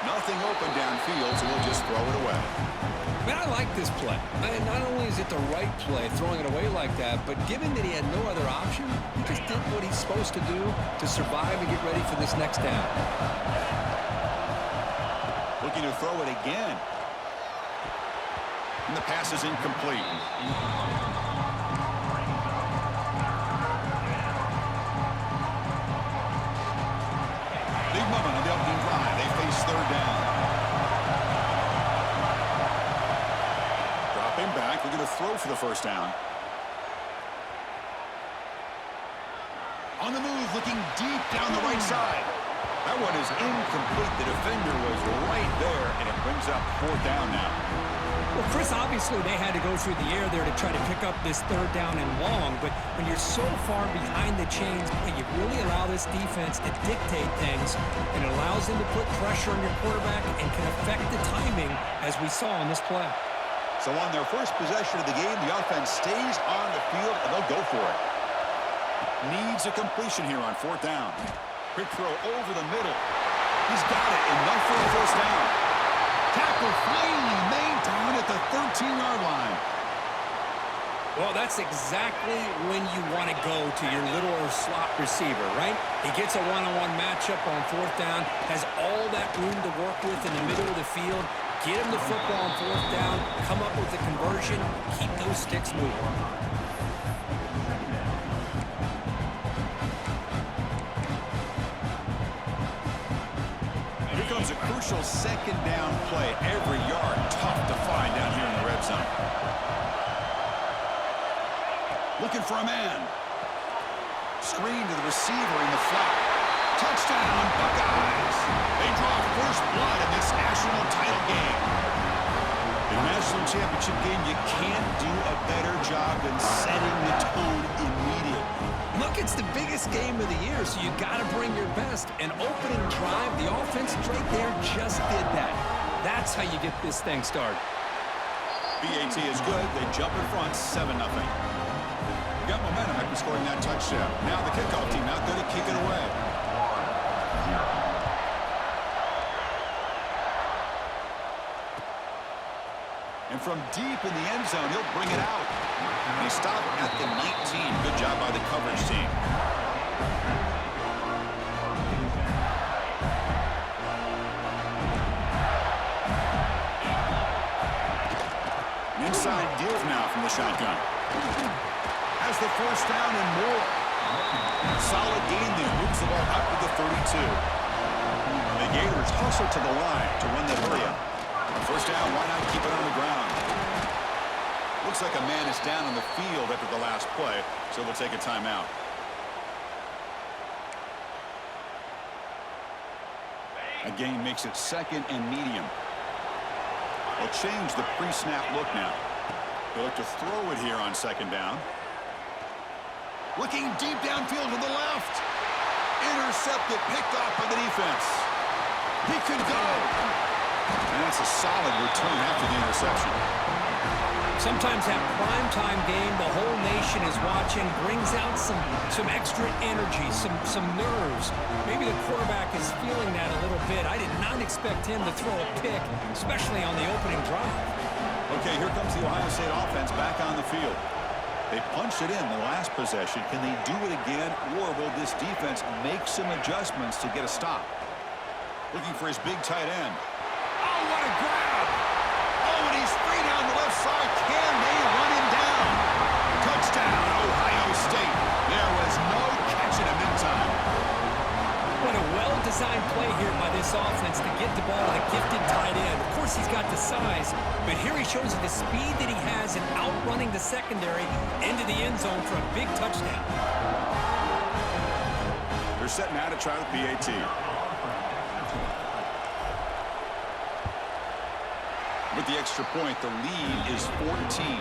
Nothing open downfield, so we'll just throw it away. Man, I like this play. And not only is it the right play, throwing it away like that, but given that he had no other option, he just did what he's supposed to do to survive and get ready for this next down. Looking to throw it again. And the pass is incomplete. Big moment on the opening drive. They face third down. Dropping back. We're going to throw for the first down. On the move, looking deep down the right side. That one is incomplete. The defender was right there, and it brings up fourth down now. Well, Chris, obviously they had to go through the air there to try to pick up this third down and long, but when you're so far behind the chains, you really allow this defense to dictate things, and it allows them to put pressure on your quarterback and can affect the timing, as we saw in this play. So on their first possession of the game, the offense stays on the field, and they'll go for it. Needs a completion here on fourth down. Quick throw over the middle. He's got it. Enough for the first down. Tackle finally made down at the 13-yard line. Well, that's exactly when you want to go to your little slot receiver, right? He gets a one-on-one matchup on fourth down, has all that room to work with in the middle of the field. Get him the football on fourth down, come up with a conversion, keep those sticks moving. A crucial second down play. Every yard tough to find down here in the red zone. Looking for a man. Screen to the receiver in the flat. Touchdown, Buckeyes. They draw first blood in this national title game. In a national championship game, you can't do a better job than setting the tone immediately. Look, it's the biggest game of the year, so you got to bring your best. An opening drive, the offense right there just did that. That's how you get this thing started. BAT is good. They jump in front, 7-0. Got momentum after scoring that touchdown. Now the kickoff team out there to kick it away. And from deep in the end zone, he'll bring it out. He stopped at the 19. Good job by the coverage team. An inside deal now from the shotgun. Has the first down and more. Solid gain there. Moves the ball up to the 32. The Gators hustle to the line to run the area. First down, why not keep it on the ground? Looks like a man is down on the field after the last play, so we'll take a timeout. Again, makes it second and medium. They'll change the pre-snap look now. They'll look to throw it here on second down. Looking deep downfield to the left. Intercepted, picked off by the defense. He could go. And that's a solid return after the interception. Sometimes that primetime game, the whole nation is watching, brings out some extra energy, some nerves. Maybe the quarterback is feeling that a little bit. I did not expect him to throw a pick, especially on the opening drive. Okay, here comes the Ohio State offense back on the field. They punched it in the last possession. Can they do it again, or will this defense make some adjustments to get a stop? Looking for his big tight end. Oh, what a grab! Oh, and he's free down the left side. Can they run him down? Touchdown, Ohio State. There was no catching him in time. What a well-designed play here by this offense to get the ball to the gifted tight end. Of course, he's got the size, but here he shows you the speed that he has in outrunning the secondary into the end zone for a big touchdown. They're setting out to try with BAT. With the extra point, the lead is 14.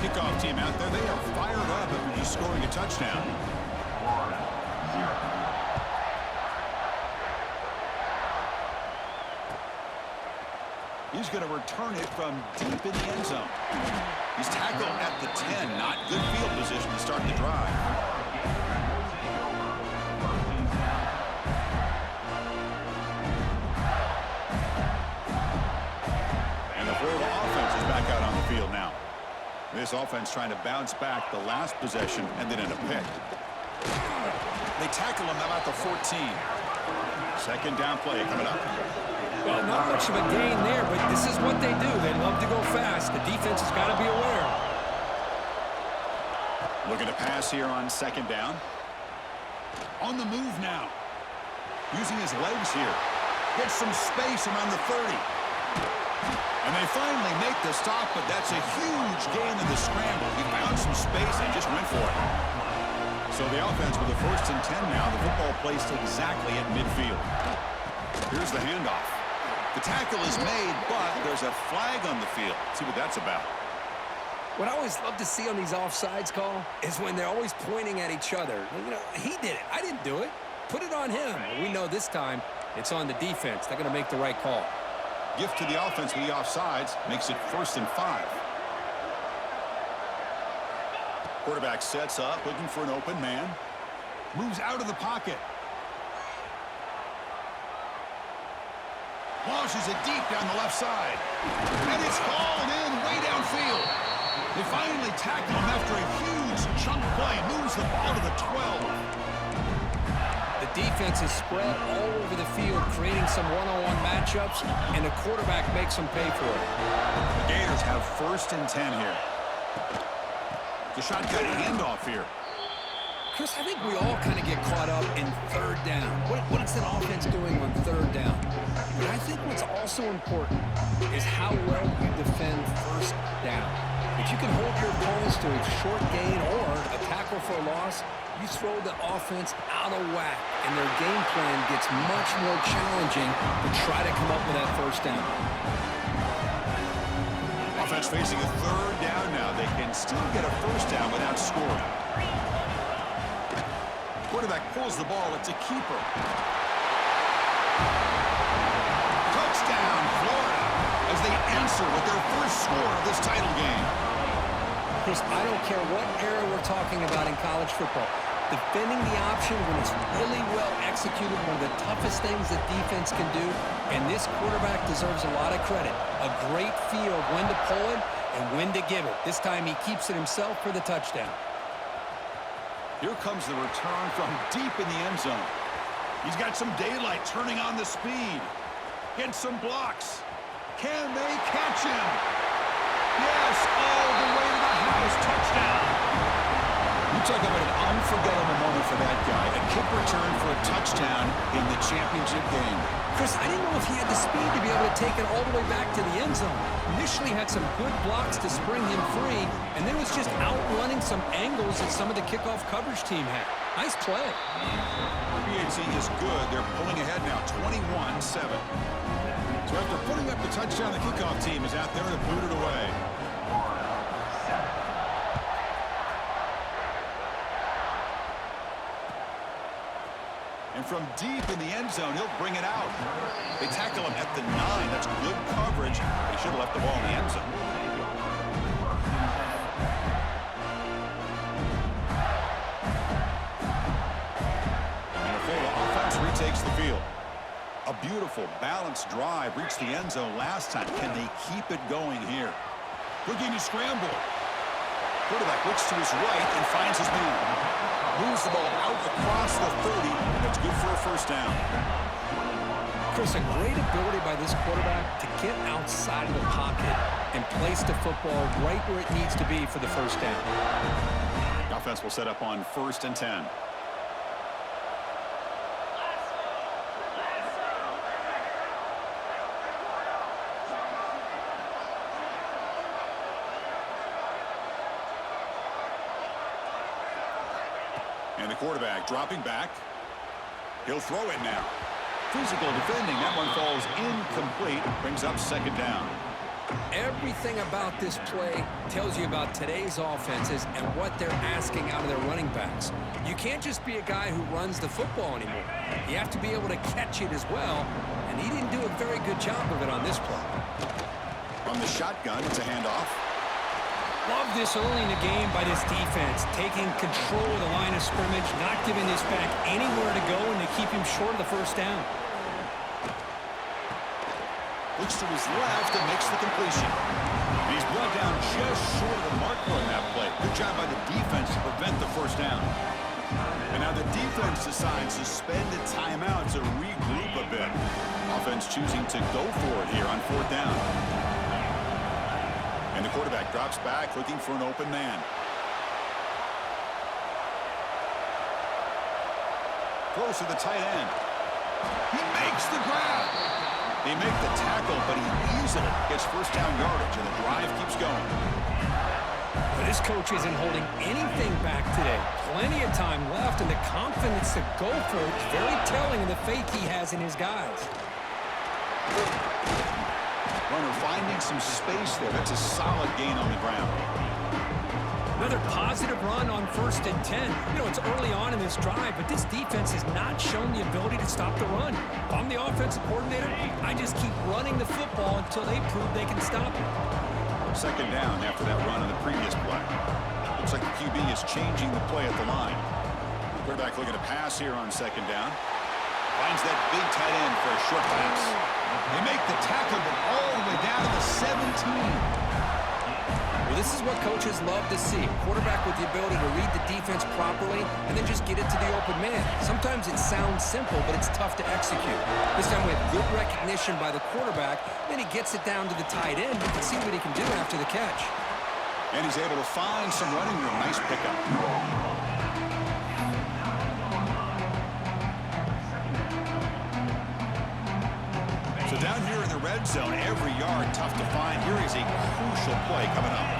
Kickoff team out there, they are fired up after just scoring a touchdown. He's going to return it from deep in the end zone. He's tackled at the 10. Not good field position to start the drive. this offense trying to bounce back the last possession and then in a pick. They tackle him now at the 14. Second down play coming up. Well, not much of a gain there, but this is what they do. They love to go fast. The defense has got to be aware. Looking to pass here on second down. On the move now. Using his legs here. Gets some space around the 30. And they finally make the stop, but that's a huge gain in the scramble. He found some space and just went for it. So the offense with a 1st and 10 now. The football placed exactly at midfield. Here's the handoff. The tackle is made, but there's a flag on the field. See what that's about. What I always love to see on these offsides call is when they're always pointing at each other. You know, he did it. I didn't do it. Put it on him. We know this time it's on the defense. They're going to make the right call. Gift to the offense with the offsides makes it 1st and 5. Quarterback sets up, looking for an open man. Moves out of the pocket. Launches it deep down the left side. And it's called in way downfield. They finally tackle him after a huge chunk play. Moves the ball to the 12. The defense is spread all over the field, creating some one-on-one matchups, and the quarterback makes them pay for it. The Gators have 1st and 10 here. The shotgun handoff here. Chris, I think we all kind of get caught up in 3rd down. What is that offense doing on 3rd down? But I think what's also important is how well you defend 1st down. If you can hold your opponents to a short gain or a tackle for a loss, you throw the offense out of whack, and their game plan gets much more challenging to try to come up with that 1st down. Offense facing a 3rd down now. They can still get a 1st down without scoring. Quarterback pulls the ball. It's a keeper. Touchdown, Florida, as they answer with their 1st score of this title game. Chris, I don't care what era we're talking about in college football. Defending the option when it's really well executed, one of the toughest things that defense can do, and this quarterback deserves a lot of credit. A great feel of when to pull it and when to give it. This time he keeps it himself for the touchdown. Here comes the return from deep in the end zone. He's got some daylight turning on the speed. Gets some blocks. Can they catch him? Yes, all the way to the house. Touchdown. You talk about an unforgettable moment for that guy. A kick return for a touchdown in the championship game. Chris, I didn't know if he had the speed to be able to take it all the way back to the end zone. Initially had some good blocks to spring him free, and then was just outrunning some angles that some of the kickoff coverage team had. Nice play. PAT is good. They're pulling ahead now, 21-7. So after putting up the touchdown, the kickoff team is out there to boot it away. And from deep in the end zone, he'll bring it out. They tackle him at the 9. That's good coverage. They should have left the ball in the end zone. And the Florida offense retakes the field. A beautiful, balanced drive reached the end zone last time. Can they keep it going here? Looking to scramble. Quarterback looks to his right and finds his man. Moves the ball out across the 30, and it's good for a 1st down. Chris, a great ability by this quarterback to get outside of the pocket and place the football right where it needs to be for the 1st down. The offense will set up on 1st and 10. And the quarterback dropping back. He'll throw it now. Physical defending. That one falls incomplete. Brings up 2nd down. Everything about this play tells you about today's offenses and what they're asking out of their running backs. You can't just be a guy who runs the football anymore. You have to be able to catch it as well, and he didn't do a very good job of it on this play. From the shotgun, it's a handoff. Love this early in the game by this defense, taking control of the line of scrimmage, not giving this back anywhere to go, and to keep him short of the 1st down. Looks to his left and makes the completion. And he's brought down just short of the marker on that play. Good job by the defense to prevent the first down. And now the defense decides to spend a timeout to regroup a bit. Offense choosing to go for it here on fourth down. And the quarterback drops back looking for an open man. Throws to the tight end. He makes the grab. They make the tackle, but he easily gets first down yardage, and the drive keeps going. But this coach isn't holding anything back today. Plenty of time left, and the confidence to go for it is very telling of the faith he has in his guys. Runner finding some space there. That's a solid gain on the ground. Another positive run on 1st and 10. You know, it's early on in this drive, but this defense has not shown the ability to stop the run. If I'm the offensive coordinator, I just keep running the football until they prove they can stop it. Second down after that run on the previous play. Looks like the QB is changing the play at the line. Quarterback looking to pass here on second down. Finds that big tight end for a short pass. They make the tackle, but all the way down to the 17. Well, this is what coaches love to see. A quarterback with the ability to read the defense properly and then just get it to the open man. Sometimes it sounds simple, but it's tough to execute. This time we have good recognition by the quarterback. Then he gets it down to the tight end. You can see what he can do after the catch. And he's able to find some running room. Nice pickup. So down here in the red zone, every yard tough to find. Here is a crucial play coming up.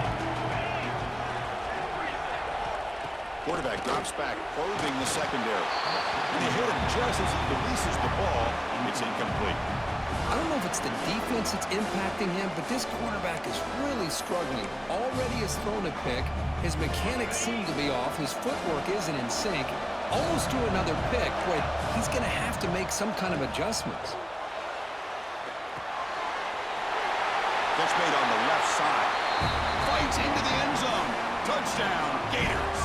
Quarterback drops back, probing the secondary. And he hit him just as he releases the ball. It's incomplete. I don't know if it's the defense that's impacting him, but this quarterback is really struggling. Already has thrown a pick. His mechanics seem to be off. His footwork isn't in sync. Almost threw another pick. Boy, he's going to have to make some kind of adjustments. Catch made on the left side. Fights into the end zone. Touchdown, Gators.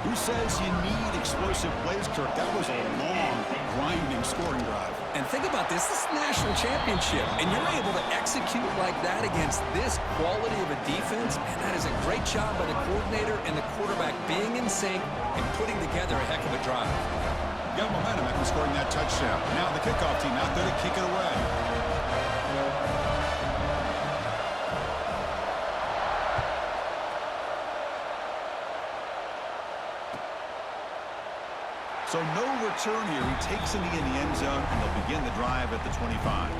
Who says you need explosive plays, Kirk? That was a long, grinding scoring drive. And think about this. This is a national championship, and you're able to execute like that against this quality of a defense, and that is a great job by the coordinator and the quarterback being in sync and putting together a heck of a drive. Got momentum after scoring that touchdown. Now the kickoff team out there to kick it away. So no return here. He takes it in the end zone, and they'll begin the drive at the 25.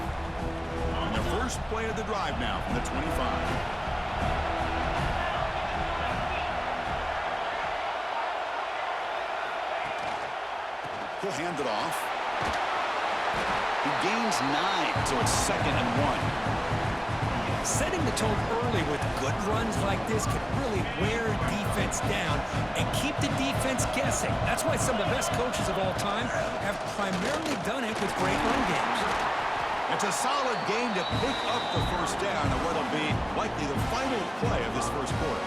And their first play of the drive now from the 25. He'll hand it off. He gains 9, so it's 2nd and 1. Setting the tone early with good runs like this can really wear defense down and keep the defense guessing. That's why some of the best coaches of all time have primarily done it with great run games. It's a solid game to pick up the first down and what'll be likely the final play of this first quarter.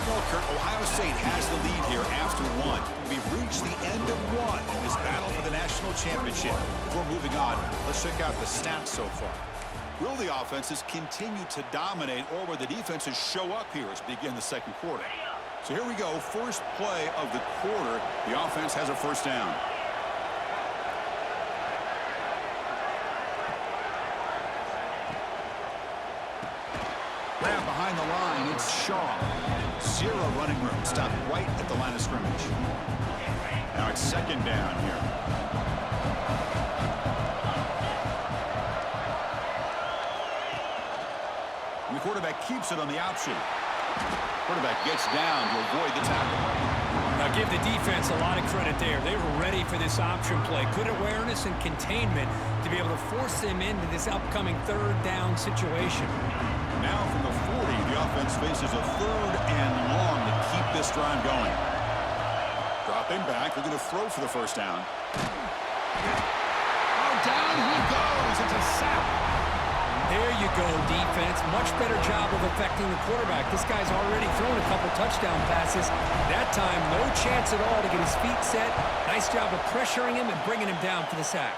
Well, Kurt, Ohio State has the lead here after 1. We've reached the end of 1 in this battle for the national championship. Before moving on, let's check out the stats so far. Will the offenses continue to dominate, or will the defenses show up here as we begin the second quarter? So here we go. First play of the quarter. The offense has a first down. Grab behind the line. It's Shaw. Zero running room. Stopped right at the line of scrimmage. Now it's second down here. The quarterback keeps it on the option. Quarterback gets down to avoid the tackle. Now give the defense a lot of credit there. They were ready for this option play. Good awareness and containment to be able to force them into this upcoming third down situation. Now from the 40, the offense faces a 3rd and long to keep this drive going. Dropping back, looking to throw for the first down. Oh, down he goes. It's a sack. There you go, defense. Much better job of affecting the quarterback. This guy's already thrown a couple touchdown passes. That time, no chance at all to get his feet set. Nice job of pressuring him and bringing him down for the sack.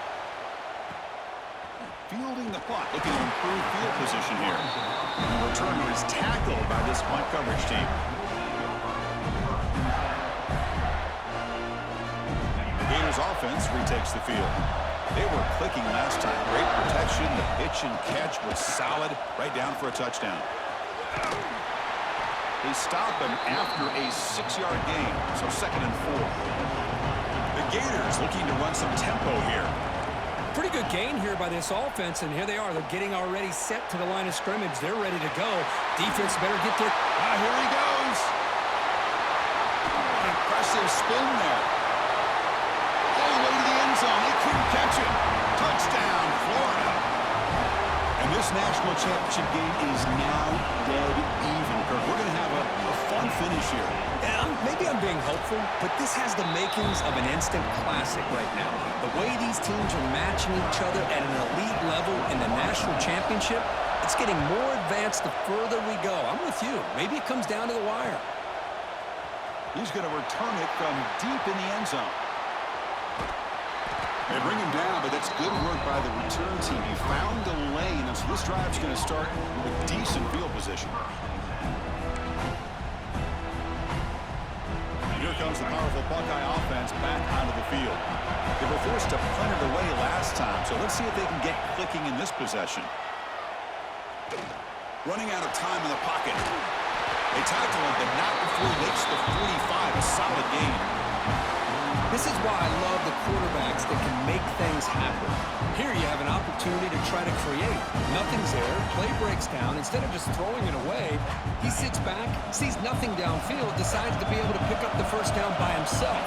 fielding the punt, looking to improve field position here. And the returner is tackled by this punt coverage team. The Gators offense retakes the field. They were clicking last time. Great protection. The pitch and catch was solid. Right down for a touchdown. They stop him after a 6-yard gain. So 2nd and 4. The Gators looking to run some tempo here. Pretty good gain here by this offense, and here they are. They're getting already set to the line of scrimmage. They're ready to go. Defense better get their... Here he goes. An impressive spin there. All the way to the end zone. They couldn't catch it. Touchdown, Florida. And this national championship game is now dead even, Kirk. We're going to have a fun finish here. Yeah, maybe I'm being hopeful, but this has the makings of an instant classic right now. The way these teams are matching each other at an elite level in the national championship, it's getting more advanced the further we go. I'm with you. Maybe it comes down to the wire. He's going to return it from deep in the end zone. They bring him down, but that's good work by the return team. He found the lane, and so this drive's going to start with decent field position. Here comes the powerful Buckeye offense back onto the field. They were forced to punt it away last time, so let's see if they can get clicking in this possession. Running out of time in the pocket. They tackle him, but not before he makes the 45. A solid gain. This is why I love the quarterbacks that can make things happen. Here you have an opportunity to try to create. Nothing's there. Play breaks down. Instead of just throwing it away, he sits back, sees nothing downfield, decides to be able to pick up the first down by himself.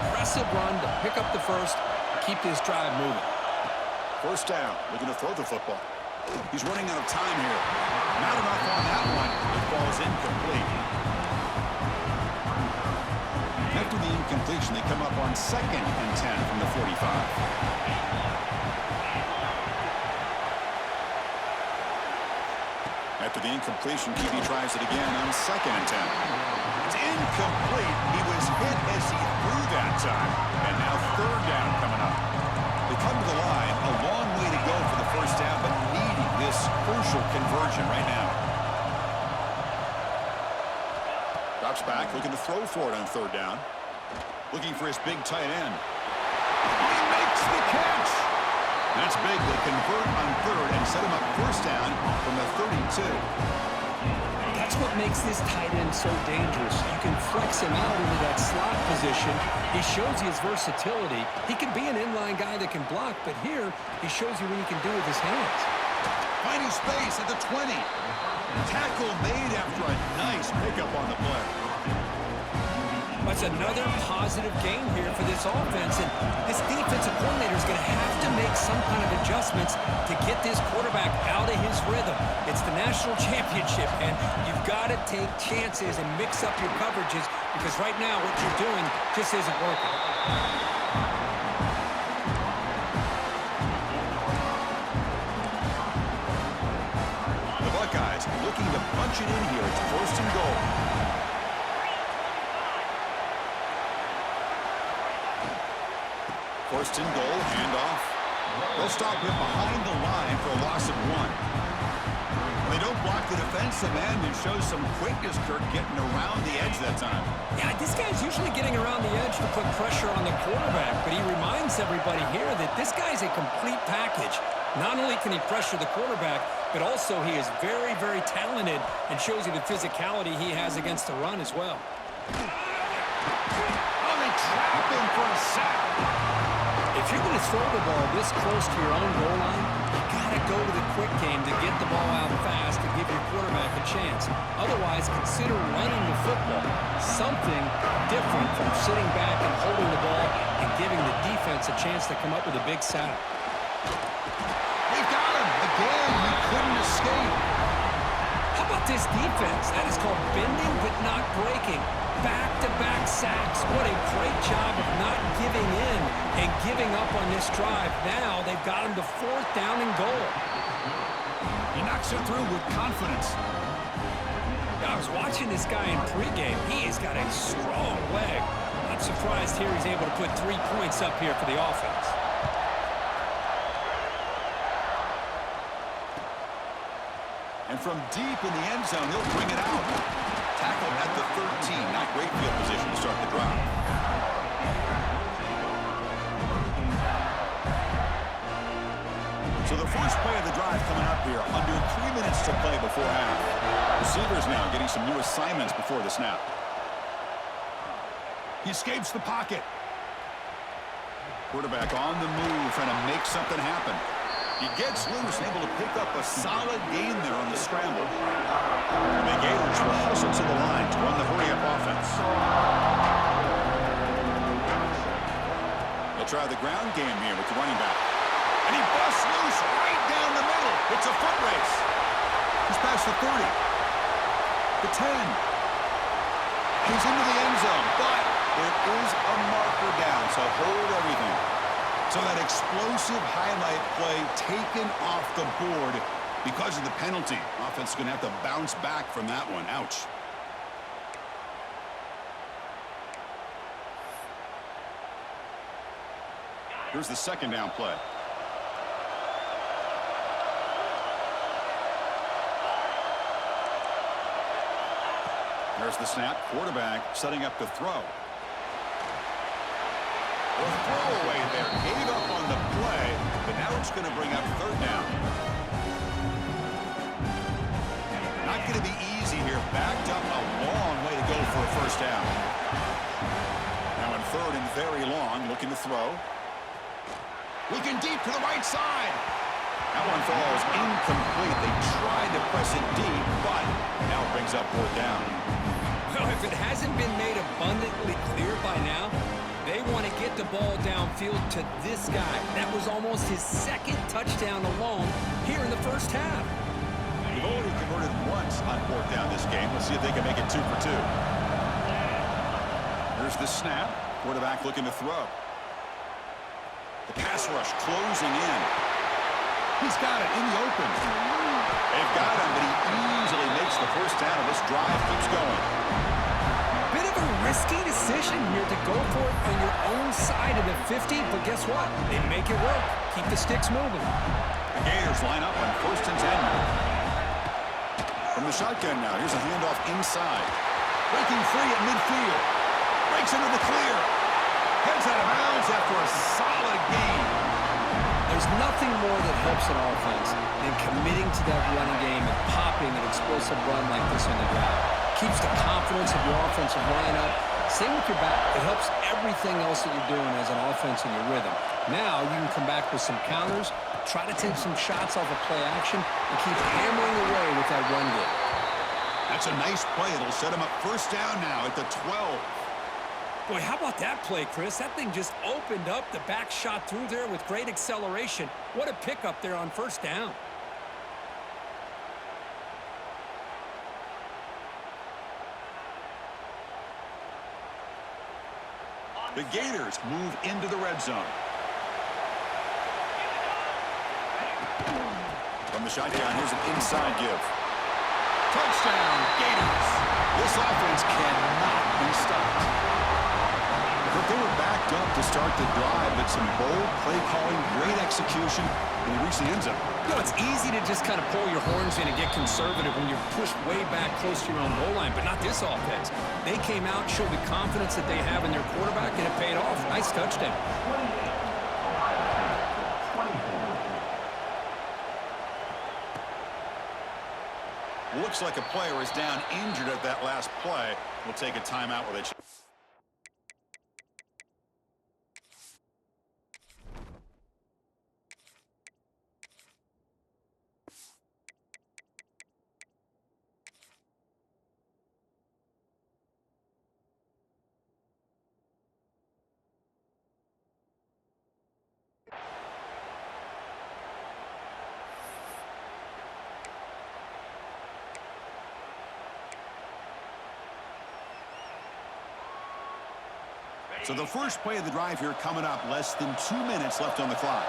Aggressive run to pick up the first, keep this drive moving. First down. Looking to throw the football. He's running out of time here. Not enough on that one. It falls incomplete. After the incompletion, they come up on 2nd and 10 from the 45. After the incompletion, QB tries it again on 2nd and 10. It's incomplete. He was hit as he threw that time. And now 3rd down coming up. They come to the line. A long way to go for the first down, but needing this crucial conversion right now. Drops back, looking to throw for it on 3rd down. Looking for his big tight end. He makes the catch. That's big. They convert on 3rd and set him up first down from the 32. That's what makes this tight end so dangerous. You can flex him out into that slot position. He shows you his versatility. He can be an inline guy that can block, but here he shows you what he can do with his hands. Finding space at the 20. Tackle made after a nice pickup on the play. That's another positive gain here for this offense, and this defensive coordinator is going to have to make some kind of adjustments to get this quarterback out of his rhythm. It's the national championship, and you've got to take chances and mix up your coverages because right now what you're doing just isn't working. The Buckeyes looking to punch it in here. It's 1st and goal. First and goal, handoff. They'll stop him behind the line for a loss of 1. They don't block the defensive end and show some quickness, Kirk, getting around the edge that time. Yeah, this guy's usually getting around the edge to put pressure on the quarterback, but he reminds everybody here that this guy's a complete package. Not only can he pressure the quarterback, but also he is very, very talented and shows you the physicality he has against the run as well. Oh, they trap him for a sack. If you're going to throw the ball this close to your own goal line, you got to go to the quick game to get the ball out fast to give your quarterback a chance. Otherwise, consider running the football. Something different from sitting back and holding the ball and giving the defense a chance to come up with a big sack. They've got him. Again, he couldn't escape. How about this defense? That is called bending but not breaking. Back-to-back sacks. What a great job of not giving in and giving up on this drive. Now they've got him to 4th down and goal. He knocks it through with confidence. I was watching this guy in pregame. He has got a strong leg. Not surprised here he's able to put 3 points up here for the offense. And from deep in the end zone, he'll bring it out. Tackled at the 13. Not great field position to start the drive. So the first play of the drive coming up here. Under 3 minutes to play before half. Receivers now getting some new assignments before the snap. He escapes the pocket. Quarterback on the move, trying to make something happen. He gets loose, able to pick up a solid gain there on the scramble. The Gators will hustle to the line to run the hurry-up offense. They'll try the ground game here with the running back. And he busts loose right down the middle. It's a foot race. He's past the 30. The 10. He's into the end zone, but there is a marker down, so hold everything. So that explosive highlight play taken off the board because of the penalty. Offense is going to have to bounce back from that one. Ouch. Here's the second down play. There's the snap. Quarterback setting up the throw. The throwaway there gave up on the play, but now it's going to bring up third down. Not going to be easy here. Backed up a long way to go for a first down. Now in third and very long, looking to throw. Looking deep to the right side. That one falls incomplete. They tried to press it deep, but now it brings up fourth down. Well, if it hasn't been made abundantly clear by now, they want to get the ball downfield to this guy. That was almost his second touchdown alone here in the first half. They've already converted once on fourth down this game. Let's see if they can make it 2 for 2. Here's the snap. Quarterback looking to throw. The pass rush closing in. He's got it in the open. They've got him, but he easily makes the first down, and this drive keeps going. Bit of a risky decision here to go for it on your own side of the 50, but guess what? They make it work. Keep the sticks moving. The Gators line up on first and 10. From the shotgun now, here's a handoff inside. Breaking free at midfield. Breaks into the clear. Heads out of bounds after a solid gain. There's nothing more that helps an offense than committing to that running game and popping an explosive run like this on the ground. Keeps the confidence of your offensive line up. Same with your back. It helps everything else that you're doing as an offense in your rhythm. Now you can come back with some counters, try to take some shots off of play action, and keep hammering away with that run game. That's a nice play. It'll set him up first down now at the 12. Boy, how about that play, Chris? That thing just opened up. The back shot through there with great acceleration. What a pickup there on first down. The Gators move into the red zone. From the shotgun, here's an inside give. Touchdown, Gators. This offense cannot be stopped. But they were backed up to start the drive, but some bold play calling, great execution, and they reached the end zone. You know, it's easy to just kind of pull your horns in and get conservative when you're pushed way back close to your own goal line, but not this offense. They came out, showed the confidence that they have in their quarterback, and it paid off. Nice touchdown. Looks like a player is down injured at that last play. We'll take a timeout with it. So the first play of the drive here coming up, less than 2 minutes left on the clock.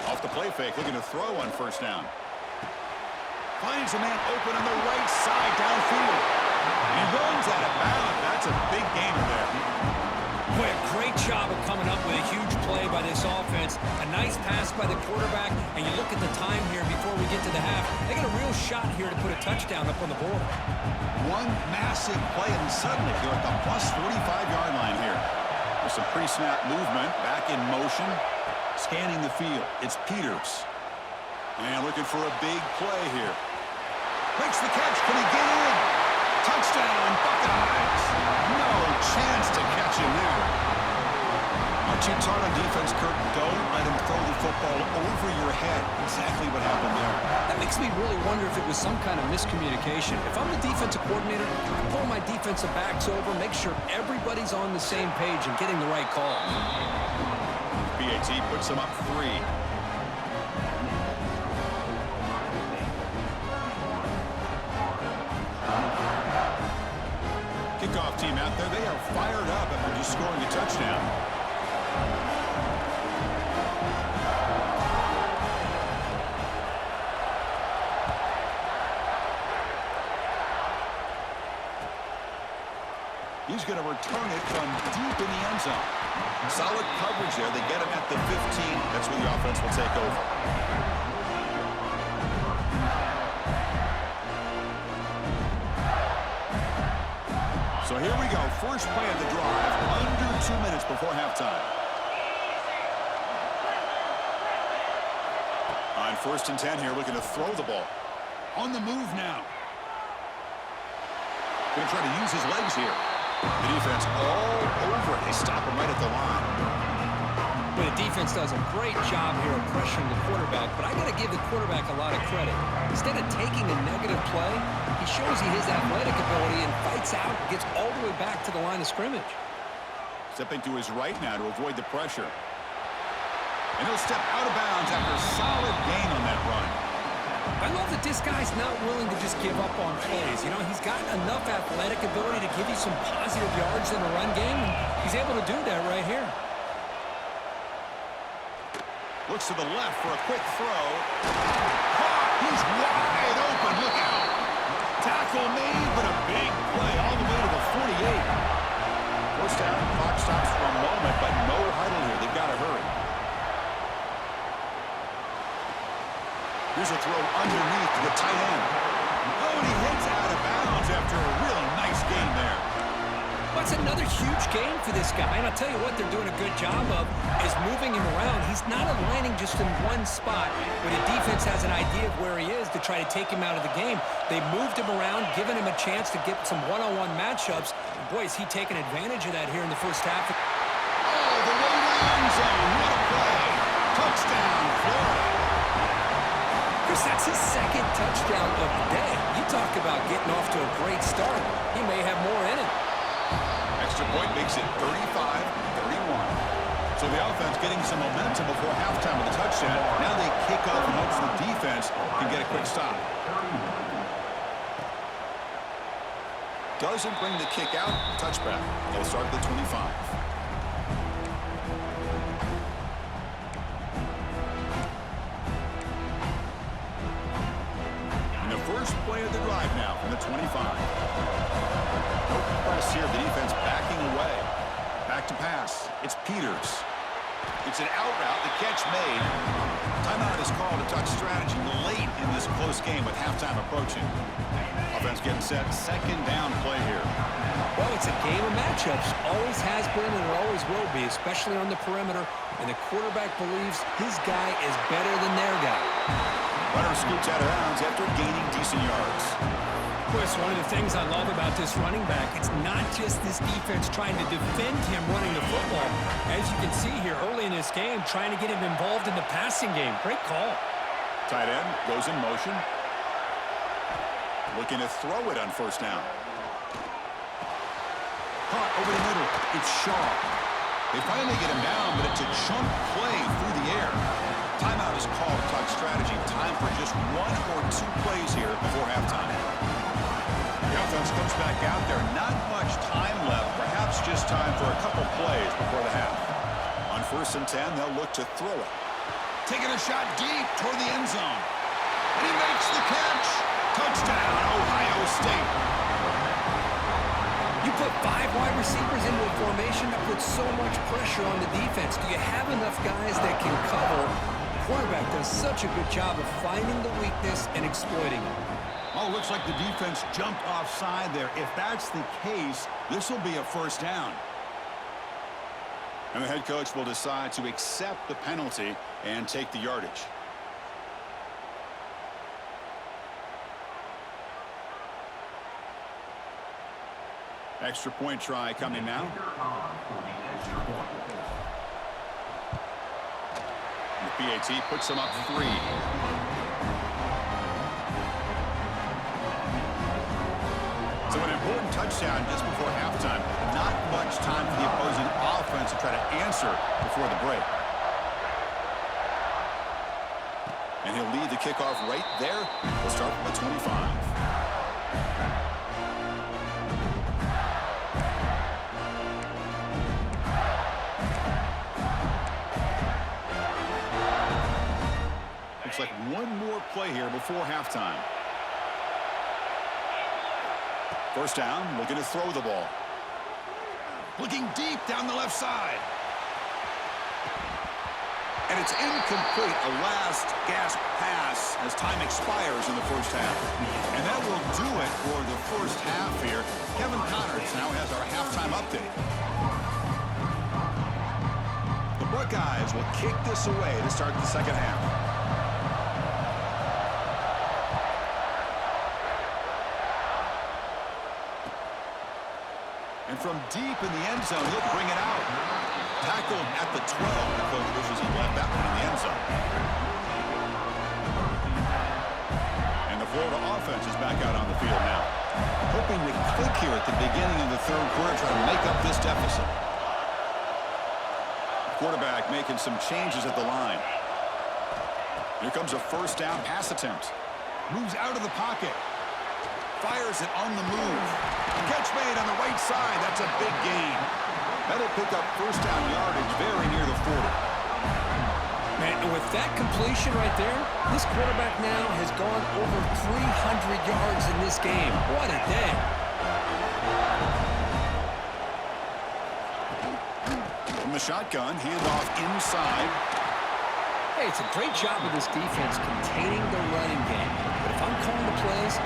Off the play fake, looking to throw on first down. Finds a man open on the right side downfield. He runs out of bounds. That's a big gainer there. Boy, a great job of coming up with a huge play by this defense. A nice pass by the quarterback, and you look at the time here before we get to the half. They got a real shot here to put a touchdown up on the board. One massive play, and suddenly they're at the plus 45-yard line here. With some pre-snap movement, back in motion, scanning the field. It's Peters. And looking for a big play here. Makes the catch. Can he get in? Touchdown, Buckeyes. No chance to catch him there. Marching hard on defense, Kirk. Don't let him throw the football over your head. Exactly what happened there. That makes me really wonder if it was some kind of miscommunication. If I'm the defensive coordinator, I pull my defensive backs over, make sure everybody's on the same page and getting the right call. BAT puts him up 3. Kickoff team out there. They are fired up after just scoring a touchdown. He's going to return it from deep in the end zone. Solid coverage there. They get him at the 15. That's where the offense will take over. So here we go. First play of the drive. Under 2 minutes before halftime. On 1st and 10 here, looking to throw the ball. On the move now. Going to try to use his legs here. The defense all over it. They stop him right at the line. But the defense does a great job here of pressuring the quarterback, but I got to give the quarterback a lot of credit. Instead of taking a negative play, he shows he his athletic ability and fights out, gets all the way back to the line of scrimmage. Stepping to his right now to avoid the pressure. And he'll step out of bounds after a solid gain on that run. I love that this guy's not willing to just give up on plays. You know, he's got enough athletic ability to give you some positive yards in the run game, and he's able to do that right here. Looks to the left for a quick throw. He's wide open. Look out. Tackle made, but a big play all the way to the 48. First down, clock stops for a moment, but no huddle here. They've got to hurry. Here's a throw underneath to the tight end. Oh, and he hits out of bounds after a really nice gain there. That's another huge game for this guy, and I'll tell you what they're doing a good job of is moving him around. He's not aligning just in one spot where the defense has an idea of where he is to try to take him out of the game. They've moved him around, given him a chance to get some one-on-one matchups. And boy, is he taking advantage of that here in the first half. Oh, the way to the end zone. What a play. Touchdown, Florida. Chris, that's his second touchdown of the day. You talk about getting off to a great start. He may have more in it. Extra point makes it 35-31. So the offense getting some momentum before halftime with a touchdown. Now they kick off and hopes the defense can get a quick stop. Doesn't bring the kick out. Touchback. They'll start at the 25. First play of the drive now from the 25. No press here. The defense backing away. Back to pass. It's Peters. It's an out route. The catch made. Timeout is called to touch strategy late in this close game with halftime approaching. Offense getting set. Second down play here. Well, it's a game of matchups. Always has been and it always will be, especially on the perimeter. And the quarterback believes his guy is better than their guy. Runner scoots out of bounds after gaining decent yards. Chris, one of the things I love about this running back, it's not just this defense trying to defend him running the football. As you can see here early in this game, trying to get him involved in the passing game. Great call. Tight end goes in motion. Looking to throw it on first down. Caught over the middle. It's Shaw. They finally get him down, but it's a chunk play through the air. Timeout is called to talk strategy. Time for just 1 or 2 plays here before halftime. The offense comes back out there. Not much time left. Perhaps just time for a couple plays before the half. On 1st and 10, they'll look to throw it. Taking a shot deep toward the end zone. And he makes the catch. Touchdown, Ohio State. You put 5 wide receivers into a formation that puts so much pressure on the defense. Do you have enough guys that can cover? The quarterback does such a good job of finding the weakness and exploiting it. Oh, looks like the defense jumped offside there. If that's the case, this will be a first down. And the head coach will decide to accept the penalty and take the yardage. Extra point try coming now. And the PAT puts them up 3. So an important touchdown just before halftime. Not much time for the opposing offense to try to answer before the break. And he'll lead the kickoff right there. We'll start from the 25. Looks like one more play here before halftime. First down, looking to throw the ball. Looking deep down the left side. And it's incomplete, a last gasp pass as time expires in the first half. And that will do it for the first half here. Kevin Connors now has our halftime update. The Buckeyes will kick this away to start the second half. And from deep in the end zone, he'll bring it out. Tackled at the 12. The coach wishes he left that one in the end zone. And the Florida offense is back out on the field now. Hoping to click here at the beginning of the third quarter, try to make up this deficit. Quarterback making some changes at the line. Here comes a first down pass attempt. Moves out of the pocket. Fires it on the move. Catch made on the right side. That's a big gain. That'll pick up first down yardage very near the 40. Man, and with that completion right there, this quarterback now has gone over 300 yards in this game. What a day. From the shotgun, handoff inside. Hey, it's a great job of this defense containing the running game. But if I'm calling the plays,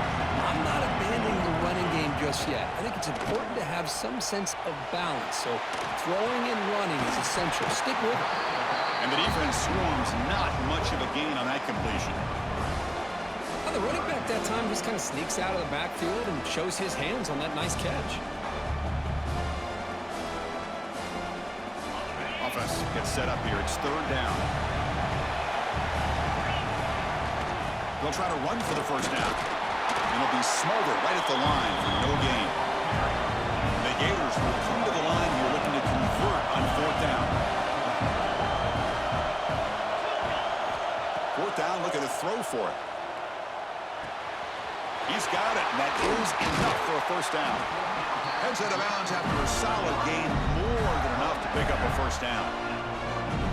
I'm not abandoning the running game just yet. I think it's important to have some sense of balance. So throwing and running is essential. Stick with it. And the defense swarms not much of a gain on that completion. Well, the running back that time just kind of sneaks out of the backfield and shows his hands on that nice catch. Offense gets set up here. It's third down. They'll try to run for the first down. And it'll be smothered right at the line for no gain. The Gators will come to the line here looking to convert on fourth down. Fourth down, looking to throw for it. He's got it, and that is enough for a first down. Heads out of bounds after a solid gain, more than enough to pick up a first down.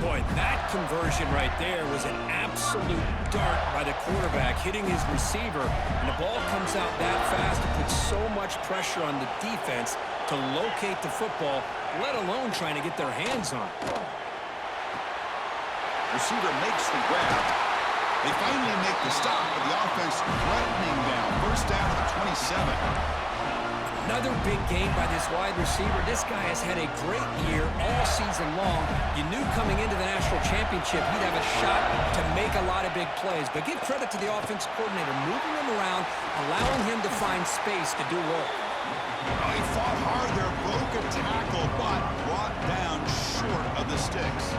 Boy, that conversion right there was an absolute dart by the quarterback, hitting his receiver, and the ball comes out that fast. It puts so much pressure on the defense to locate the football, let alone trying to get their hands on it. Receiver makes the grab. They finally make the stop, but the offense threatening down. First down to the 27. Another big game by this wide receiver. This guy has had a great year all season long. You knew coming into the national championship he'd have a shot to make a lot of big plays. But give credit to the offensive coordinator, moving him around, allowing him to find space to do work. Oh, he fought hard there, broke a tackle, but brought down short of the sticks.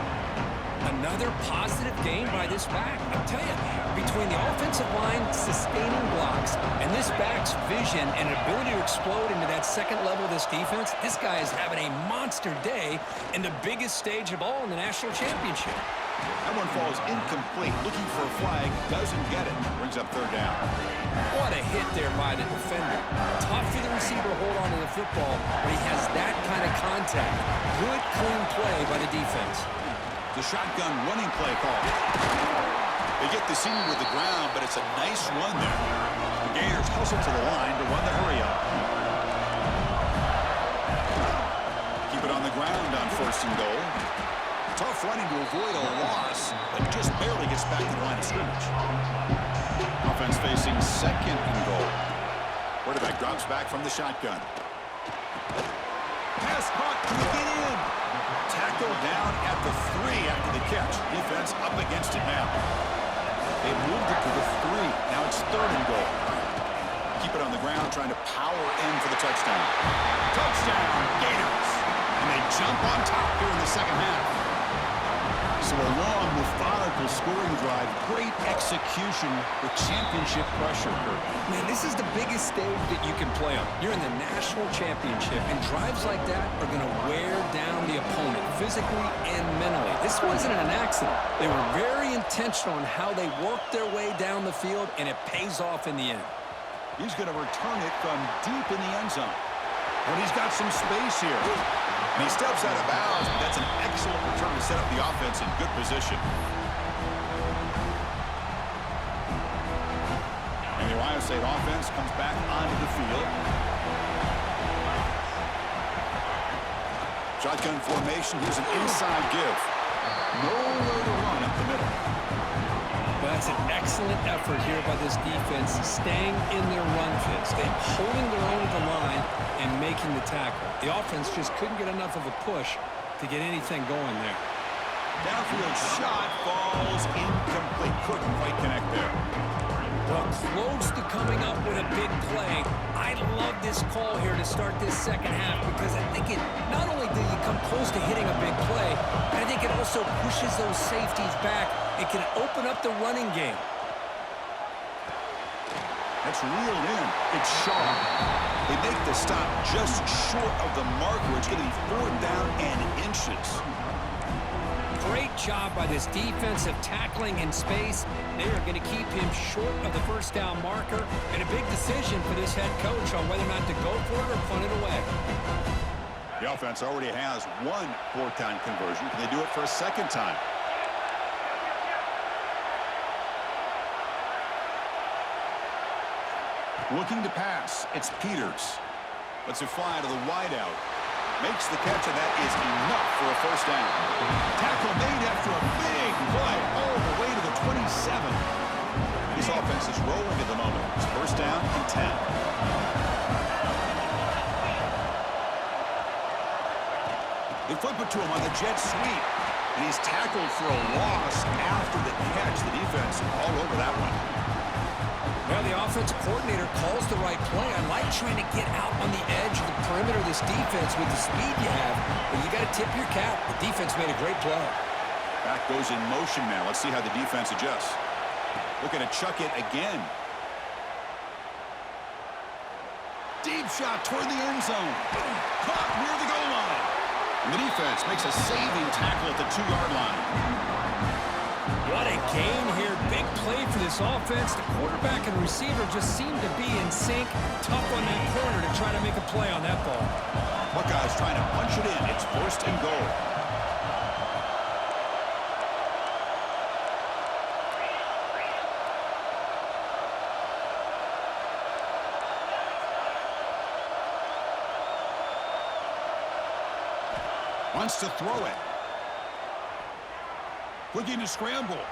Another positive game by this back. I'll tell you, between the offensive line sustaining blocks and this back's vision and ability to explode into that second level of this defense, this guy is having a monster day in the biggest stage of all in the national championship. That one falls incomplete. Looking for a flag, doesn't get it. Brings up third down. What a hit there by the defender. Tough for the receiver to hold on to the football when he has that kind of contact. Good, clean play by the defense. The shotgun running play call. They get the senior to the ground, but it's a nice run there. The Gators hustle to the line to run the hurry up. first and goal. Tough running to avoid a loss, but just barely gets back to the line of scrimmage. Offense facing second and goal. Quarterback drops back from the shotgun. Pass caught. Can he get in? Tackled down at the 3 after the catch. Defense up against it now. They moved it to the 3. Now it's third and goal. Keep it on the ground, trying to power in for the touchdown. Touchdown, Gators. And they jump on top here in the second half. So a long, methodical scoring drive. Great execution with championship pressure. Man, this is the biggest stage that you can play on. You're in the national championship, and drives like that are going to wear down the opponent physically and mentally. This wasn't an accident. They were very intentional on how they worked their way down the field, and it pays off in the end. He's going to return it from deep in the end zone. And he's got some space here. And he steps out of bounds, but that's an excellent return to set up the offense in good position. And the Ohio State offense comes back onto the field. Shotgun formation. Here's an inside give. Nowhere to run up the middle. But that's an excellent effort here by this defense, staying in their run fits. They're holding their own at the line and making the tackle. The offense just couldn't get enough of a push to get anything going there. Downfield shot falls incomplete. Couldn't quite connect there. Well, close to coming up with a big play. I love this call here to start this second half because I think it not only do you come close to hitting a big play, but I think it also pushes those safeties back. It can open up the running game. That's reeled in. It's sharp. They make the stop just short of the marker. It's going to be 4th down and inches. Great job by this defensive tackling in space. They are going to keep him short of the first down marker. And a big decision for this head coach on whether or not to go for it or punt it away. The offense already has one 4th-down conversion. Can they do it for a second time? Looking to pass. It's Peters. Lets it fly to the wideout. Makes the catch, and that is enough for a first down. Tackle made after a big play all the way to the 27. This offense is rolling at the moment. It's first down and 10. They flip it to him on the jet sweep. And he's tackled for a loss after the catch. The defense all over that one. Well, the offensive coordinator calls the right play. I like trying to get out on the edge of the perimeter of this defense with the speed you have, but you got to tip your cap. The defense made a great play. Back goes in motion now. Let's see how the defense adjusts. Looking to chuck it again. Deep shot toward the end zone. Caught near the goal line. And the defense makes a saving tackle at the 2-yard line. What a gain here. Big play for this offense. The quarterback and receiver just seem to be in sync. Tough on that corner to try to make a play on that ball. Buckeyes trying to punch it in. It's 1st and goal. Wants to throw it. Looking to scramble.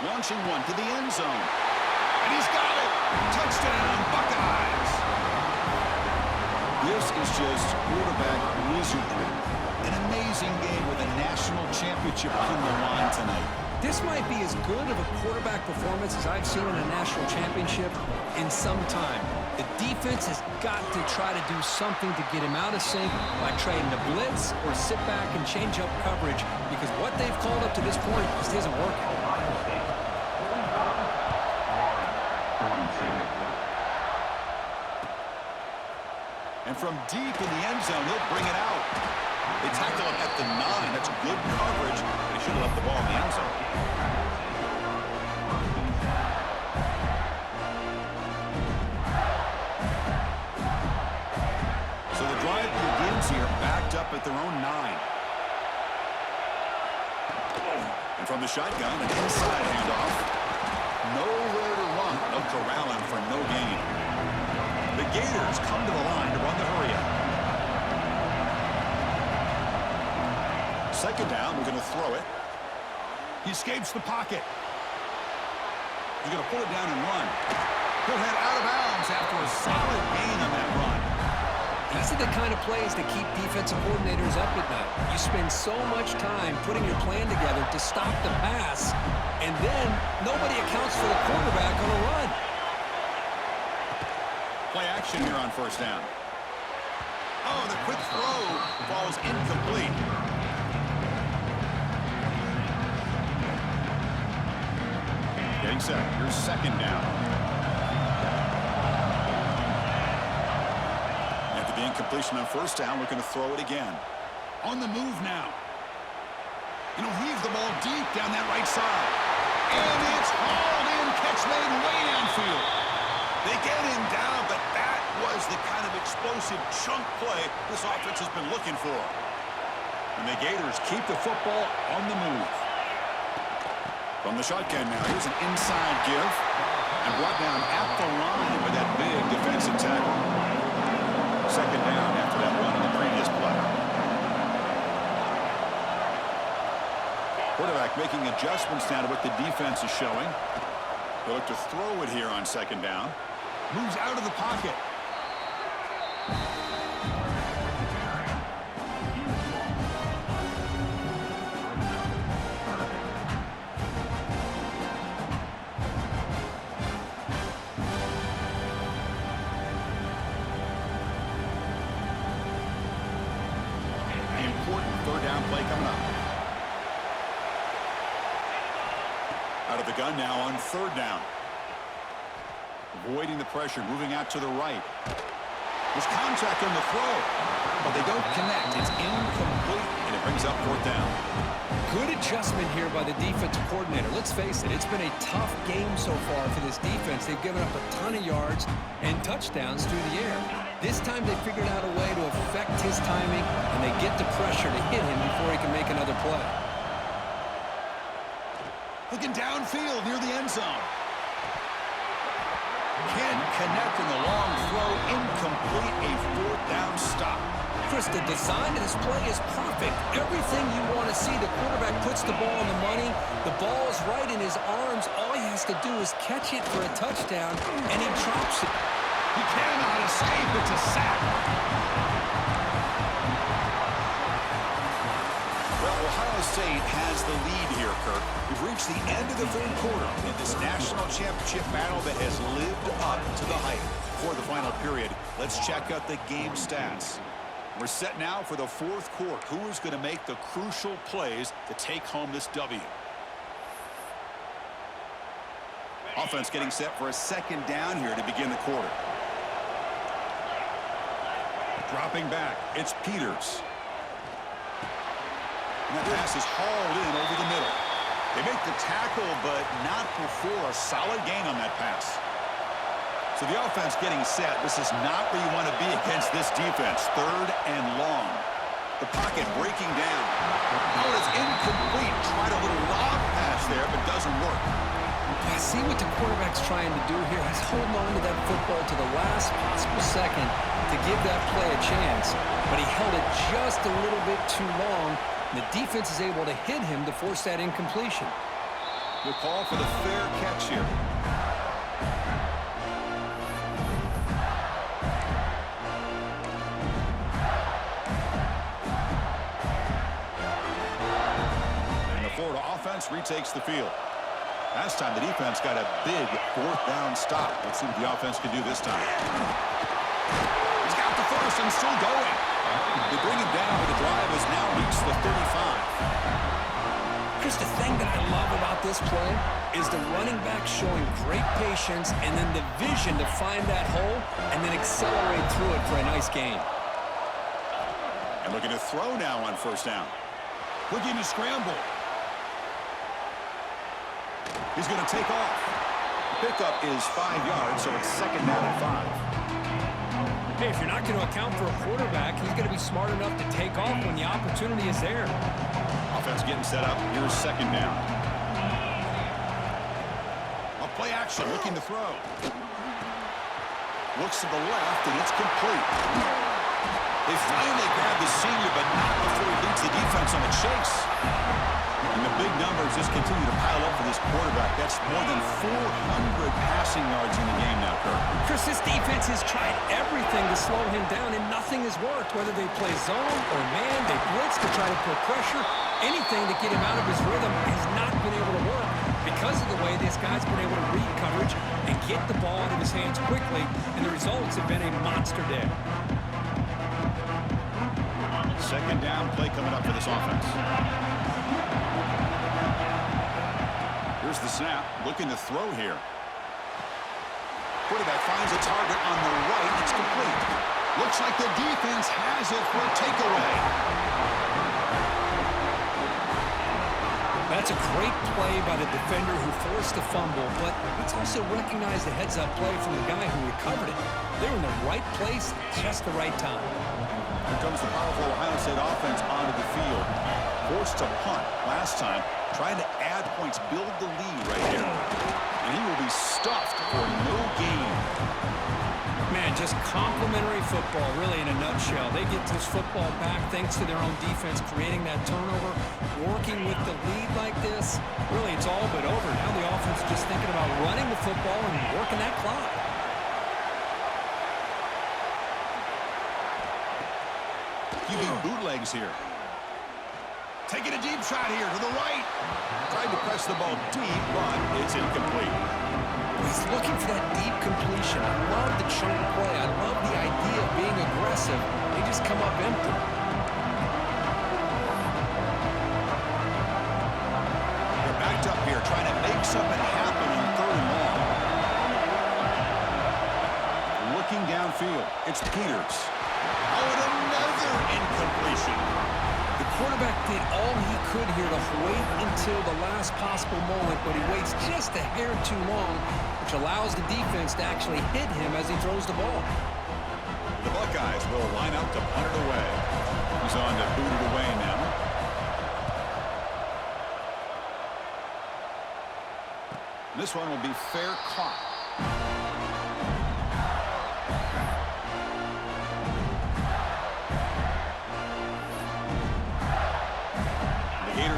Launching one to the end zone. And he's got it. Touchdown, Buckeyes. This is just quarterback wizardry. An amazing game with a national championship on the line tonight. This might be as good of a quarterback performance as I've seen in a national championship in some time. The defense has got to try to do something to get him out of sync by trying to blitz or sit back and change up coverage because what they've called up to this point just isn't working. And from deep in the end zone, he'll bring it out. They tackle him at the 9. That's good coverage. They should have left the ball in the end zone. So the drive begins here, backed up at their own 9. And from the shotgun, an inside handoff. Nowhere to run. They'll corral him for no gain. The Gators come to the line to run the hurry-up. Second down, we're going to throw it. He escapes the pocket. He's going to pull it down and run. He'll head out of bounds after a solid gain on that run. These are the kind of plays that keep defensive coordinators up at night. You spend so much time putting your plan together to stop the pass, and then nobody accounts for the quarterback on a run. Play action here on first down. Oh, the quick throw falls incomplete. Getting set. Here's second down. After the incompletion on first down, we're going to throw it again. On the move now. And he'll heave the ball deep down that right side. And it's hauled in. Catch made way downfield. They get him down, but that was the kind of explosive chunk play this offense has been looking for. And the Gators keep the football on the move. From the shotgun now, here's an inside give. And brought down at the line with that big defensive tackle. Second down after that run in the previous play. Quarterback making adjustments now to what the defense is showing. They'll look to throw it here on second down. Moves out of the pocket. Important third down play coming up. Out of the gun now on third down. Avoiding the pressure, moving out to the right. There's contact on the throw, but they don't connect. It's incomplete, and it brings up fourth down. Good adjustment here by the defensive coordinator. Let's face it, it's been a tough game so far for this defense. They've given up a ton of yards and touchdowns through the air. This time they figured out a way to affect his timing, and they get the pressure to hit him before he can make another play. Looking downfield near the end zone. Can't connect in the long throw. Incomplete, a fourth down stop. Chris, the design of this play is perfect. Everything you want to see. The quarterback puts the ball on the money. The ball is right in his arms. All he has to do is catch it for a touchdown, and he drops it. He cannot escape. It's a sack. Well, Ohio State has the lead here, Kirk. We've reached the end of the third quarter in this national championship battle that has lived up to the hype. For the final period, let's check out the game stats. We're set now for the fourth quarter. Who is going to make the crucial plays to take home this W? Offense getting set for a second down here to begin the quarter. Dropping back, it's Peters. And that pass is hauled in over the middle. They make the tackle, but not before a solid gain on that pass. So the offense getting set. This is not where you want to be against this defense. Third and long. The pocket breaking down. Oh, it's incomplete. Tried a little lob pass there, but doesn't work. I see what the quarterback's trying to do here. He's holding on to that football to the last possible second to give that play a chance. But he held it just a little bit too long. The defense is able to hit him to force that incompletion. We'll call for the fair catch here. And the Florida offense retakes the field. Last time the defense got a big fourth down stop. Let's see what the offense can do this time. He's got the first and still going. They bring him down, but the drive has now reached the 35. Chris, the thing that I love about this play is the running back showing great patience and then the vision to find that hole and then accelerate through it for a nice gain. And looking to throw now on first down. Looking to scramble. He's going to take off. The pickup is 5 yards, so it's second down and 5. Hey, if you're not going to account for a quarterback, he's going to be smart enough to take off when the opportunity is there. Offense getting set up. Here's second down. A play action, looking to throw. Looks to the left, and it's complete. They finally grab the senior, but not before he leads the the defense on the chase. And the big numbers just continue to pile up for this quarterback. That's more than 400 passing yards in the game now, Kirk. Chris, this defense has tried everything to slow him down, and nothing has worked. Whether they play zone or man, they blitz to try to put pressure. Anything to get him out of his rhythm has not been able to work because of the way this guy's been able to read coverage and get the ball out of his hands quickly, and the results have been a monster day. Second down play coming up for this offense. Here's the snap, looking to throw here. Quarterback finds a target on the right. It's complete. Looks like the defense has it for a takeaway. That's a great play by the defender who forced the fumble, but let's also recognize the heads-up play from the guy who recovered it. They're in the right place at just the right time. Here comes the powerful Ohio State offense onto the field. Forced to punt last time, trying to add points, build the lead right here. And he will be stuffed for no gain. Man, just complimentary football, really, in a nutshell. They get this football back thanks to their own defense, creating that turnover, working with the lead like this. Really, it's all but over. Now the offense is just thinking about running the football and working that clock. QB bootlegs here. Taking a deep shot here to the right. Tried to press the ball deep, but it's incomplete. He's looking for that deep completion. I love the chunk play. I love the idea of being aggressive. They just come up empty. They're backed up here, trying to make something happen on third and long. Looking downfield, it's Peters. Oh, and another incompletion. The quarterback did all he could here to wait until the last possible moment, but he waits just a hair too long, which allows the defense to actually hit him as he throws the ball. The Buckeyes will line up to punt it away. He's on to boot it away now. This one will be fair caught.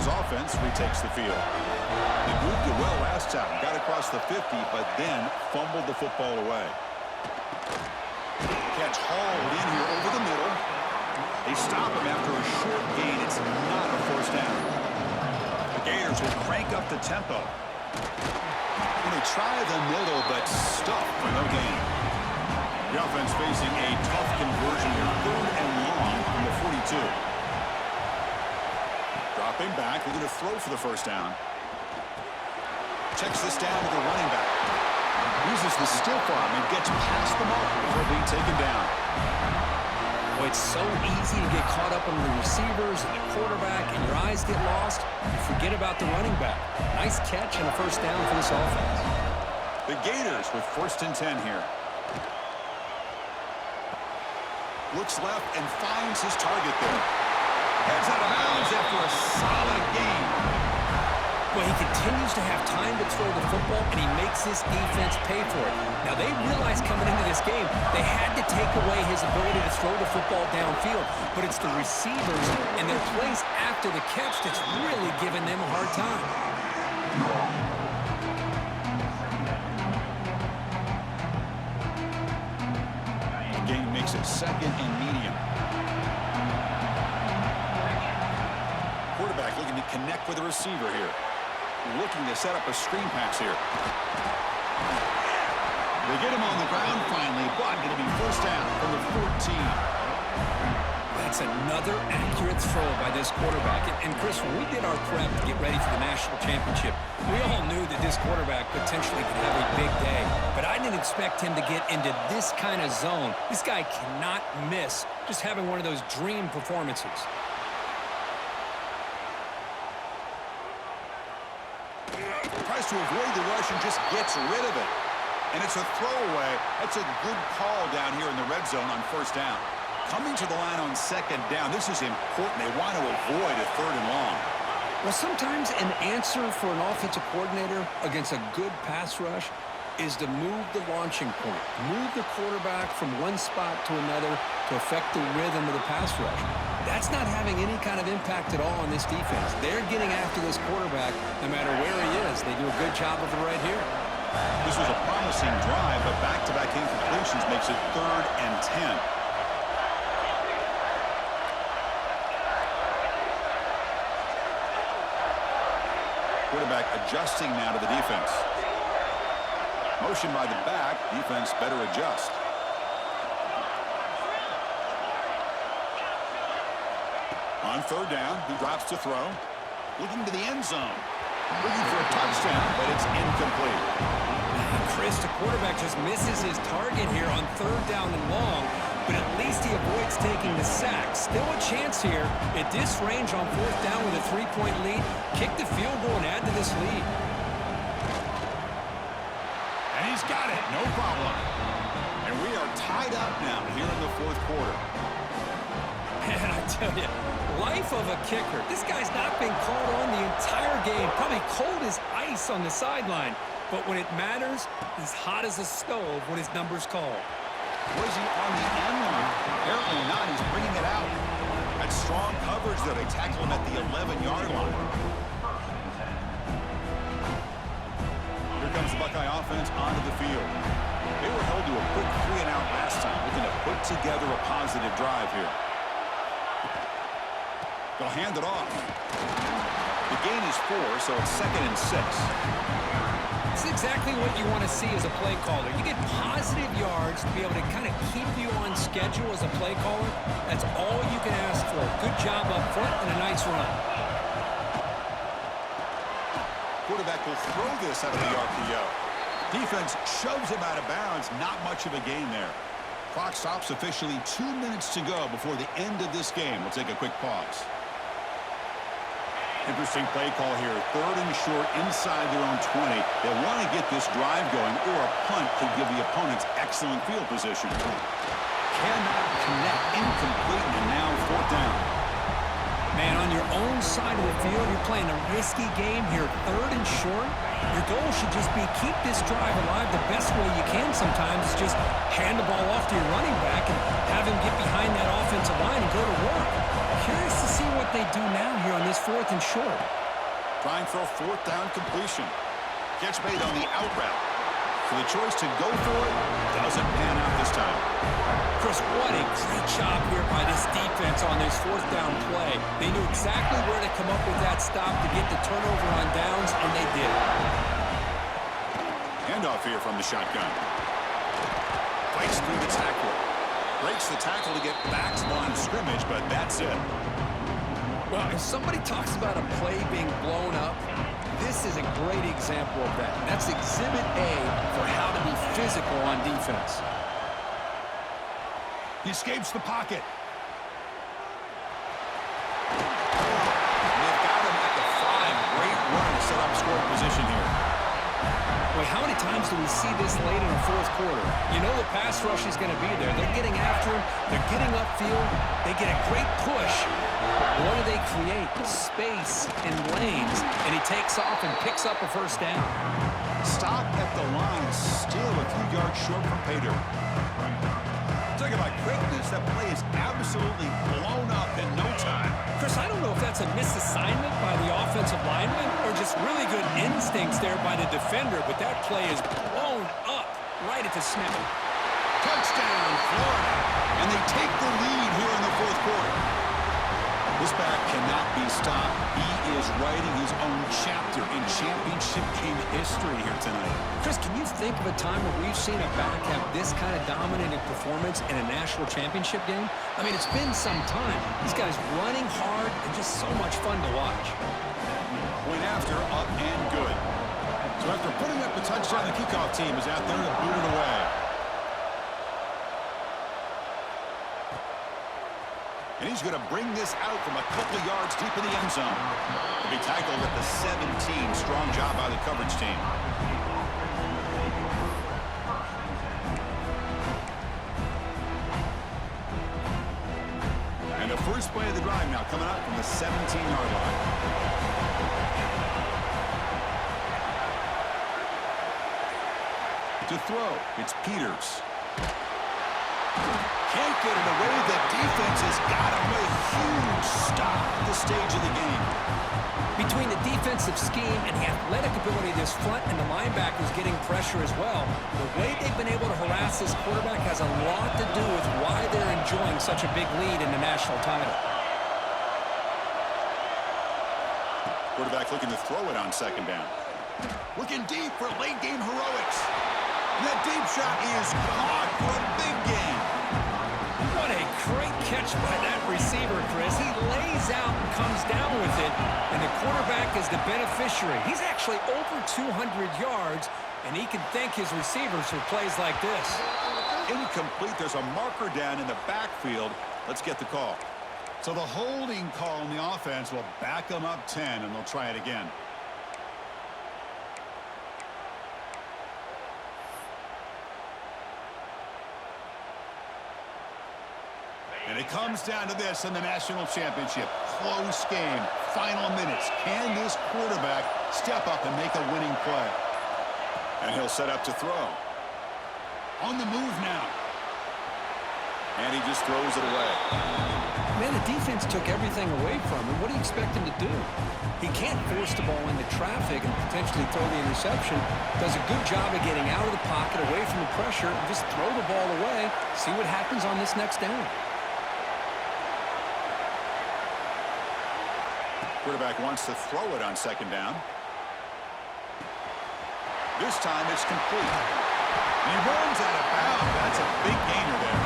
Offense retakes the field. They moved it well last time, got across the 50, but then fumbled the football away. Catch hauled in here over the middle. They stop him after a short gain. It's not a first down. The Gators will crank up the tempo. And they try the middle, but stuffed for no gain. The offense facing a tough conversion here, third and long from the 42. Dropping back, looking to throw for the first down. Checks this down to the running back. Uses the stiff arm and gets past the mark before being taken down. Well, it's so easy to get caught up on the receivers and the quarterback, and your eyes get lost. You forget about the running back. Nice catch and a first down for this offense. The Gators with 1st and 10 here. Looks left and finds his target there. Heads out of bounds after a solid game. Well, he continues to have time to throw the football, and he makes this defense pay for it. Now, they realized coming into this game they had to take away his ability to throw the football downfield, but it's the receivers and their plays after the catch that's really giving them a hard time. The game makes it 2nd and medium. Quarterback looking to connect with the receiver here. Looking to set up a screen pass here. They get him on the ground finally, but going to be first down from the 14. That's another accurate throw by this quarterback. And Chris, when we did our prep to get ready for the national championship, we all knew that this quarterback potentially could have a big day. But I didn't expect him to get into this kind of zone. This guy cannot miss, just having one of those dream performances. Tries to avoid the rush and just gets rid of it. And it's a throwaway. That's a good call down here in the red zone on first down. Coming to the line on second down, this is important. They want to avoid a third and long. Well, sometimes an answer for an offensive coordinator against a good pass rush is to move the launching point, move the quarterback from one spot to another to affect the rhythm of the pass rush. That's not having any kind of impact at all on this defense. They're getting after this quarterback no matter where he is. They do a good job of it right here. This was a promising drive, but back-to-back incompletions makes it 3rd and 10. Quarterback adjusting now to the defense. Motion by the back. Defense better adjust. On 3rd down, he drops to throw. Looking to the end zone. Looking for a touchdown, but it's incomplete. Chris, the quarterback just misses his target here on 3rd down and long, but at least he avoids taking the sack. Still a chance here at this range on 4th down with a 3-point lead. Kick the field goal and add to this lead. And he's got it, no problem. And we are tied up now here in the 4th quarter. Man, I tell you, life of a kicker. This guy's not been called on the entire game. Probably cold as ice on the sideline. But when it matters, he's hot as a stove when his number's called. Was he on the end line? Apparently not. He's bringing it out. That's strong coverage, though. They tackle him at the 11-yard line. Here comes the Buckeye offense onto the field. They were held to a quick 3-and-out last time, looking to put together a positive drive here. They'll hand it off. The gain is 4, so it's 2nd and 6. It's exactly what you want to see as a play caller. You get positive yards to be able to kind of keep you on schedule as a play caller. That's all you can ask for. Good job up front and a nice run. Quarterback will throw this out of the RPO. Defense shoves him out of bounds. Not much of a gain there. Clock stops officially. 2 minutes to go before the end of this game. We'll take a quick pause. Interesting play call here. 3rd and short inside their own 20. They want to get this drive going, or a punt could give the opponents excellent field position. Cannot connect. Incomplete, and now 4th down. Man, on your own side of the field, you're playing a risky game here. 3rd and short. Your goal should just be keep this drive alive the best way you can sometimes. Is just hand the ball off to your running back and have him get behind that offensive line and go to work. Curious to see what they do now here on this 4th and short. Trying for a 4th down completion. Catch made on the out route. So the choice to go for it doesn't pan out this time. Chris, what a great job here by this defense on this 4th down play. They knew exactly where to come up with that stop to get the turnover on downs, and they did. Handoff here from the shotgun. Fights through the tackle. Breaks the tackle to get back to the line of scrimmage, but that's it. Well, if somebody talks about a play being blown up, this is a great example of that. That's Exhibit A for how to be physical on defense. He escapes the pocket. They've got him at the 5. Great run to set up scoring position here. Boy, how many times do we see this late in the 4th quarter? You know the pass rush is going to be there. They're getting after him. They're getting upfield. They get a great push. What do they create? Space and lanes. And he takes off and picks up a 1st down. Stop at the line. Still a few yards short from pay dirt. Talking about quickness, that play is absolutely blown up in no time. Chris, I don't know if that's a misassignment by the offensive lineman or just really good instincts there by the defender, but that play is blown up right at the snap. Touchdown, Florida. And they take the lead here in the 4th quarter. This back cannot be stopped. He is writing his own chapter in championship game history here tonight. Chris, can you think of a time where we've seen a back have this kind of dominating performance in a national championship game? I mean, it's been some time. This guy's running hard and just so much fun to watch. Point after, up and good. So after putting up the touchdown, the kickoff team is out there to boot it away. And he's going to bring this out from a couple of yards deep in the end zone. He'll be tackled at the 17. Strong job by the coverage team. And the first play of the drive now coming up from the 17-yard line. To throw, it's Peters. Can't get it away. The defense has got him with huge the stage of the game. Between the defensive scheme and the athletic ability of this front and the linebackers getting pressure as well, the way they've been able to harass this quarterback has a lot to do with why they're enjoying such a big lead in the national title. Quarterback looking to throw it on second down. Looking deep for late game heroics. And that deep shot is caught for a big gain. What a great catch by that receiver, Chris. He lays out and comes down with it, and the quarterback is the beneficiary. He's actually over 200 yards, and he can thank his receivers for plays like this. Incomplete. There's a marker down in the backfield. Let's get the call. So the holding call on the offense will back them up 10, and they'll try it again. And it comes down to this in the national championship. Close game. Final minutes. Can this quarterback step up and make a winning play? And he'll set up to throw. On the move now. And he just throws it away. Man, the defense took everything away from him. What do you expect him to do? He can't force the ball into traffic and potentially throw the interception. Does a good job of getting out of the pocket, away from the pressure, and just throw the ball away. See what happens on this next down. Quarterback wants to throw it on second down. This time it's complete. And he runs out of bounds. That's a big gainer there.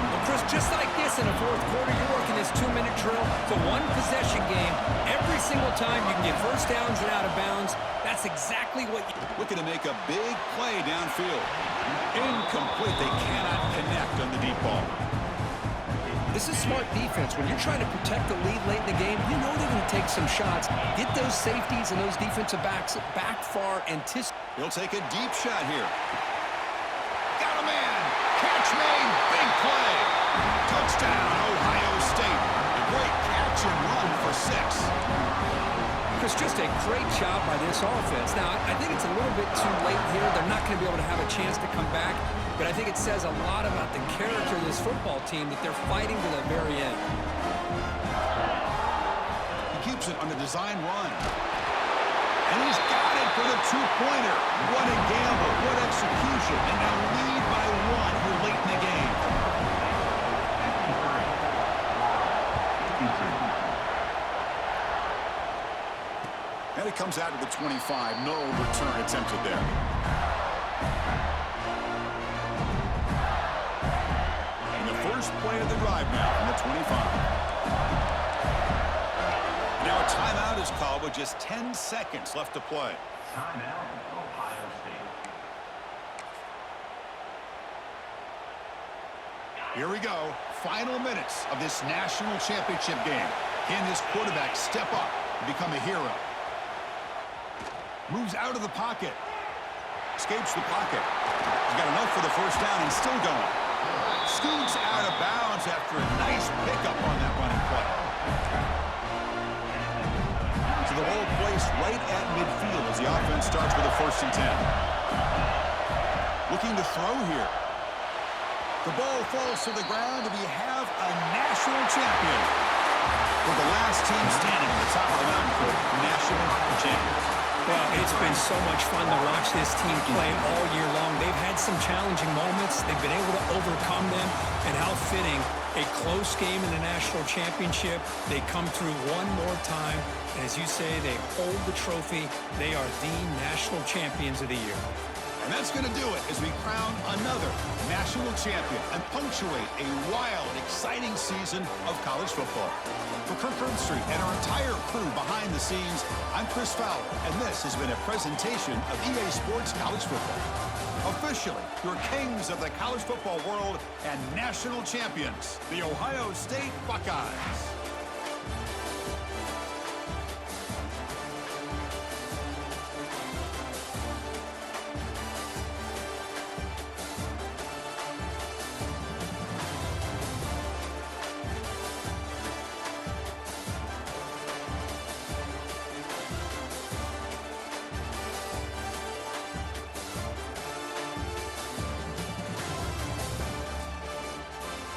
Well, Chris, just like this in the fourth quarter, you're working this 2-minute drill. It's a one-possession game. Every single time you can get first downs and out of bounds. That's exactly what you... Looking to make a big play downfield. Incomplete. They cannot connect on the deep ball. This is smart defense. When you're trying to protect the lead late in the game, you know they're going to take some shots. Get those safeties and those defensive backs back far. He'll take a deep shot here. Got a man. Catch made. Big play. Touchdown, Ohio State. A great catch and run for 6. Chris, just a great job by this offense. Now, I think it's a little bit too late here. They're not going to be able to have a chance to come back. But I think it says a lot about the character of this football team that they're fighting to the very end. He keeps it on the design run. And he's got it for the two-pointer. What a gamble. What execution. And now lead by 1 here late in the game. And it comes out to the 25. No return attempted there. First play of the drive now from the 25. Now a timeout is called with just 10 seconds left to play. Timeout, Ohio State. Here we go. Final minutes of this national championship game. Can this quarterback step up and become a hero? Moves out of the pocket. Escapes the pocket. He's got enough for the first down and still going. Scoots out of bounds after a nice pickup on that running play. So the ball placed right at midfield as the offense starts with a 1st and 10. Looking to throw here. The ball falls to the ground, and we have a national champion. We're the last team standing at the top of the mountain for national champions. Well, it's been so much fun to watch this team play all year long. They've had some challenging moments. They've been able to overcome them. And how fitting, a close game in the national championship. They come through one more time. And as you say, they hold the trophy. They are the national champions of the year. And that's going to do it as we crown another national champion and punctuate a wild, exciting season of college football. For Kirk Herbstreit and our entire crew behind the scenes, I'm Chris Fowler, and this has been a presentation of EA Sports College Football. Officially, your kings of the college football world and national champions, the Ohio State Buckeyes.